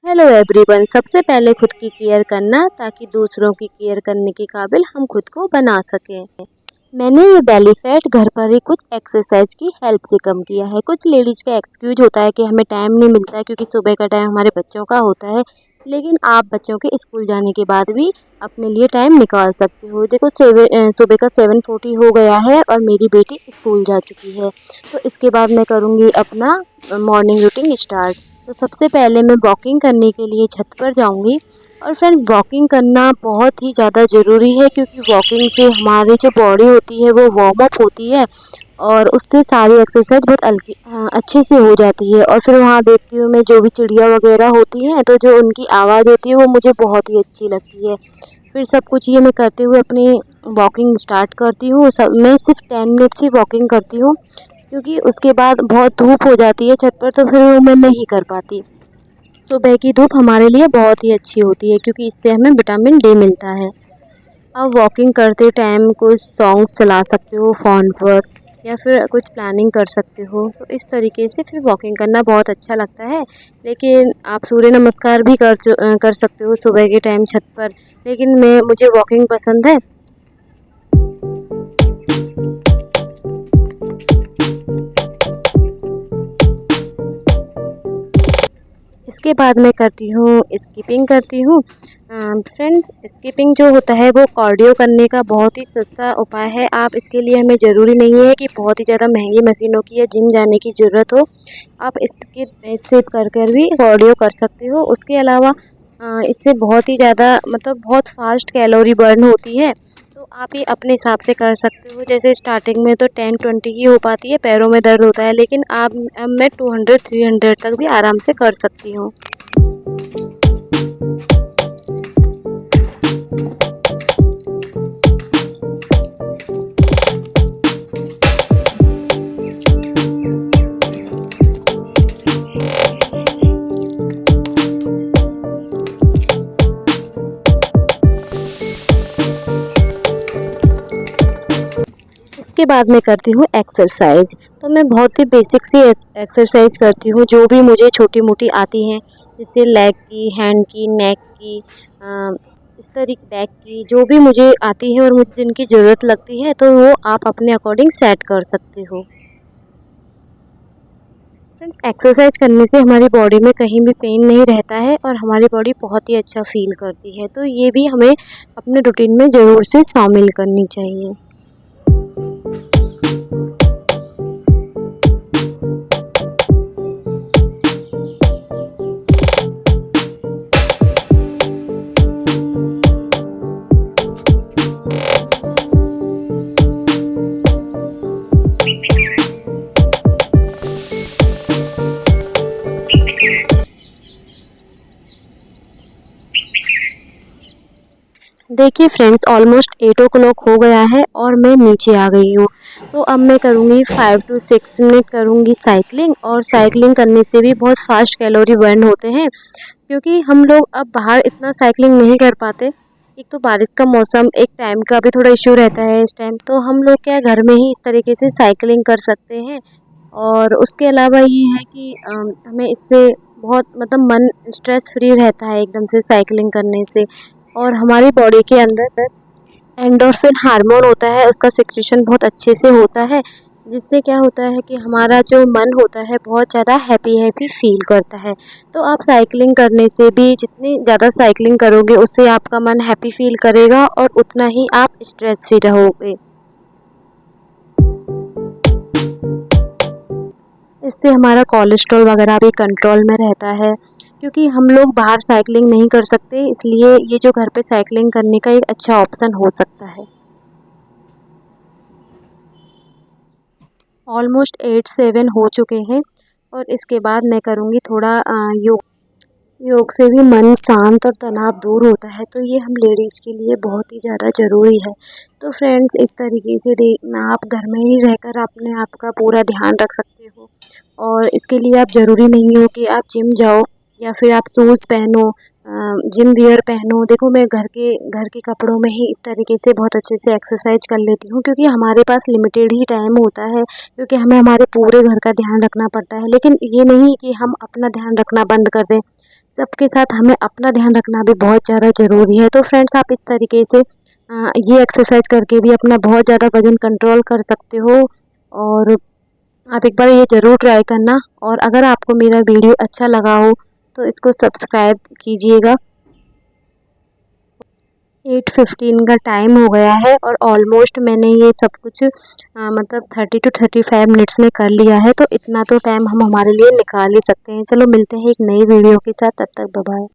Hello everyone. सबसे पहले खुद की केयर करना ताकि दूसरों की केयर करने के काबिल हम खुद को बना सकें। मैंने ये बेली फैट घर पर ही कुछ एक्सरसाइज की हेल्प से कम किया है। कुछ लेडीज का एक्सक्यूज होता है कि हमें टाइम नहीं मिलता है क्योंकि सुबह का टाइम हमारे बच्चों का होता है, लेकिन आप बच्चों के स्कूल जाने के बाद भी अपने लिए टाइम निकाल सकते हो। देखो सुबह का 7:40 हो गया है और मेरी बेटी स्कूल जा चुकी है, तो इसके बाद मैं करूँगी अपना मॉर्निंग रूटीन स्टार्ट। तो सबसे पहले मैं वॉकिंग करने के लिए छत पर जाऊंगी। और फ्रेंड, वॉकिंग करना बहुत ही ज़्यादा ज़रूरी है क्योंकि वॉकिंग से हमारी जो बॉडी होती है वो वार्म अप होती है और उससे सारी एक्सरसाइज बहुत अच्छे से हो जाती है। और फिर वहाँ देखती हूँ मैं जो भी चिड़िया वगैरह होती हैं, तो जो उनकी आवाज़ होती है वो मुझे बहुत ही अच्छी लगती है। फिर सब कुछ ये मैं करते हुए अपनी वॉकिंग स्टार्ट करती हूँ। सब मैं सिर्फ 10 मिनट्स ही वॉकिंग करती हूँ क्योंकि उसके बाद बहुत धूप हो जाती है छत पर, तो फिर वो मैं नहीं कर पाती। सुबह की धूप हमारे लिए बहुत ही अच्छी होती है क्योंकि इससे हमें विटामिन डी मिलता है। आप वॉकिंग करते टाइम कुछ सॉन्ग्स चला सकते हो फ़ोन पर या फिर कुछ प्लानिंग कर सकते हो, तो इस तरीके से फिर वॉकिंग करना बहुत अच्छा लगता है। लेकिन आप सूर्य नमस्कार भी कर सकते हो सुबह के टाइम छत पर, लेकिन मुझे वॉकिंग पसंद है। इसके बाद मैं करती हूँ स्किपिंग करती हूँ। फ्रेंड्स, स्किपिंग जो होता है वो कार्डियो करने का बहुत ही सस्ता उपाय है। आप इसके लिए हमें ज़रूरी नहीं है कि बहुत ही ज़्यादा महंगी मशीनों की या जिम जाने की ज़रूरत हो। आप इससे कर कर भी कार्डियो कर सकते हो। उसके अलावा इससे बहुत ही ज़्यादा मतलब बहुत फास्ट कैलोरी बर्न होती है, तो आप ये अपने हिसाब से कर सकते हो। जैसे स्टार्टिंग में तो 10-20 ही हो पाती है, पैरों में दर्द होता है, लेकिन अब मैं 200-300 तक भी आराम से कर सकती हूँ। उसके बाद मैं करती हूँ एक्सरसाइज। तो मैं बहुत ही बेसिक सी एक्सरसाइज करती हूँ जो भी मुझे छोटी मोटी आती हैं, जैसे लेग की, हैंड की, नेक की, इस तरीके बैक की, जो भी मुझे आती है और मुझे जिनकी ज़रूरत लगती है तो वो आप अपने अकॉर्डिंग सेट कर सकते हो। फ्रेंड्स, एक्सरसाइज करने से हमारी बॉडी में कहीं भी पेन नहीं रहता है और हमारी बॉडी बहुत ही अच्छा फील करती है, तो ये भी हमें अपने रूटीन में ज़रूर से शामिल करनी चाहिए। देखिए फ्रेंड्स, ऑलमोस्ट 8 o'clock हो गया है और मैं नीचे आ गई हूँ। तो अब मैं करूँगी 5 to 6 मिनट करूँगी साइकिलिंग। और साइकिलिंग करने से भी बहुत फास्ट कैलोरी बर्न होते हैं क्योंकि हम लोग अब बाहर इतना साइकिलिंग नहीं कर पाते। एक तो बारिश का मौसम, एक टाइम का भी थोड़ा इश्यू रहता है इस टाइम, तो हम लोग क्या घर में ही इस तरीके से साइकिलिंग कर सकते हैं। और उसके अलावा ये है कि हमें इससे बहुत मतलब मन स्ट्रेस फ्री रहता है एकदम से साइकिलिंग करने से। और हमारी बॉडी के अंदर एंडोर्फिन हार्मोन होता है, उसका सिक्रीशन बहुत अच्छे से होता है, जिससे क्या होता है कि हमारा जो मन होता है बहुत ज़्यादा हैप्पी हैप्पी फील करता है। तो आप साइकिलिंग करने से भी, जितनी ज़्यादा साइकिलिंग करोगे उससे आपका मन हैप्पी फील करेगा और उतना ही आप स्ट्रेस फ्री रहोगे। इससे हमारा कोलेस्ट्रॉल वगैरह भी कंट्रोल में रहता है क्योंकि हम लोग बाहर साइकिलिंग नहीं कर सकते, इसलिए ये जो घर पे साइकिलिंग करने का एक अच्छा ऑप्शन हो सकता है। ऑलमोस्ट 8-7 हो चुके हैं और इसके बाद मैं करूँगी थोड़ा योग। योग से भी मन शांत और तनाव दूर होता है, तो ये हम लेडीज़ के लिए बहुत ही ज़्यादा ज़रूरी है। तो फ्रेंड्स, इस तरीके से आप घर में ही रहकर अपने आप का पूरा ध्यान रख सकते हो। और इसके लिए आप ज़रूरी नहीं हो कि आप जिम जाओ या फिर आप शूज़ पहनो, जिम वियर पहनो। देखो, मैं घर के कपड़ों में ही इस तरीके से बहुत अच्छे से एक्सरसाइज कर लेती हूँ क्योंकि हमारे पास लिमिटेड ही टाइम होता है, क्योंकि हमें हमारे पूरे घर का ध्यान रखना पड़ता है। लेकिन ये नहीं कि हम अपना ध्यान रखना बंद कर दें, सबके साथ हमें अपना ध्यान रखना भी बहुत ज़्यादा ज़रूरी है। तो फ्रेंड्स, आप इस तरीके से ये एक्सरसाइज करके भी अपना बहुत ज़्यादा वज़न कंट्रोल कर सकते हो और आप एक बार ये ज़रूर ट्राई करना। और अगर आपको मेरा वीडियो अच्छा लगा हो तो इसको सब्सक्राइब कीजिएगा। 8:15 का टाइम हो गया है और ऑलमोस्ट मैंने ये सब कुछ मतलब 30 to 35 मिनट्स में कर लिया है। तो इतना तो टाइम हम हमारे लिए निकाल ही सकते हैं। चलो मिलते हैं एक नई वीडियो के साथ, तब तक बाय बाय।